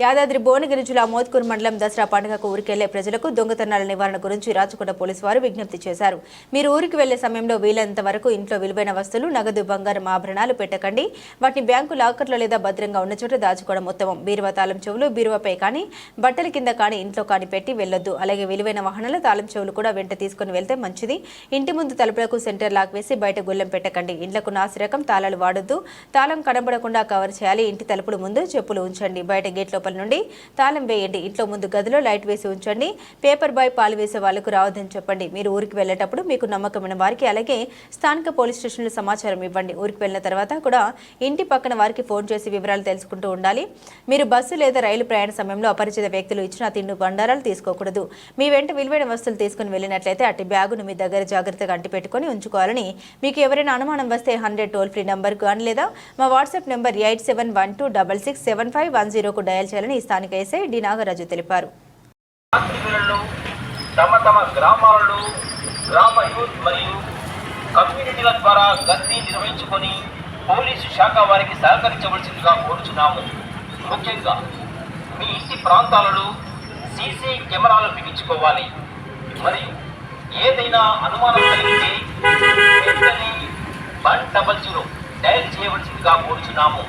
యాదాద్రి భువనగిరి జిల్లా మోత్కూరు మండలం దసరా పండుగకు ఊరికెళ్లే ప్రజలకు దొంగతనాల నివారణ గురించి రాచకొండ పోలీసు వారు విజ్ఞప్తి చేశారు. మీరు ఊరికి వెళ్లే సమయంలో వీలైనంత వరకు ఇంట్లో విలువైన వస్తువులు, నగదు, బంగారం ఆభరణాలు పెట్టకండి. వాటిని బ్యాంకు లాకర్లో లేదా భద్రంగా ఉన్న చోట దాచుకోవడం ఉత్తమం. బీరువా తాళం చెవులు బీరువాపై కానీ, బట్టల కింద కానీ, ఇంట్లో కానీ పెట్టి వెళ్లొద్దు. అలాగే విలువైన వాహనాల తాళం చెవులు కూడా వెంట తీసుకుని వెళ్తే మంచిది. ఇంటి ముందు తలుపులకు సెంటర్ లాక్ వేసి బయట గొల్లెం పెట్టకండి. ఇండ్లకు నాసిరకం తాళాలు వాడొద్దు. తాళం కనబడకుండా కవర్ చేయాలి. ఇంటి తలుపుల ముందు చెప్పులు ఉంచండి. బయట గేట్ లోపల నుండి తాళం వేయండి. ఇంట్లో ముందు గదిలో లైట్ వేసి ఉంచండి. పేపర్ బాయ్ పాలు వేసే వాళ్లకు రావద్దని చెప్పండి. మీరు ఊరికి వెళ్లేటప్పుడు మీకు నమ్మకమైన వారికి అలాగే స్థానిక పోలీస్ స్టేషన్లో సమాచారం ఇవ్వండి. ఊరికి వెళ్లిన తర్వాత కూడా ఇంటి పక్కన వారికి ఫోన్ చేసి వివరాలు తెలుసుకుంటూ ఉండాలి. మీరు బస్సు లేదా రైలు ప్రయాణ సమయంలో అపరిచిత వ్యక్తులు ఇచ్చిన తిండి బండారాలు తీసుకోకూడదు. మీ వెంట విలువైన వస్తువులు తీసుకుని వెళ్ళినట్లయితే అట్టి బ్యాగును మీ దగ్గర జాగ్రత్తగా అంటిపెట్టుకుని ఉంచుకోవాలని, మీకు ఎవరైనా అనుమానం వస్తే 100 టోల్ ఫ్రీ నంబర్ కానీ లేదా మా వాట్సాప్ నెంబర్ 8712667510కు డయల్ చేయాలని స్థానిక ఎస్ఐ డి నాగరాజు తెలిపారు. తమ తమ గ్రామాలలో గ్రామ యూత్ మరియు కమ్యూనిటీల ద్వారా గస్తీ నిర్వహించుకొని పోలీసు శాఖ వారికి సహకరించవలసిందిగా కోరుచున్నాము. ముఖ్యంగా మీ ఇంటి ప్రాంతాలలో సీసీ కెమెరాలు బిగించుకోవాలి. మరియు ఏదైనా అనుమానం కలిగితే 100 డయల్ చేయవలసిందిగా కోరుచున్నాము.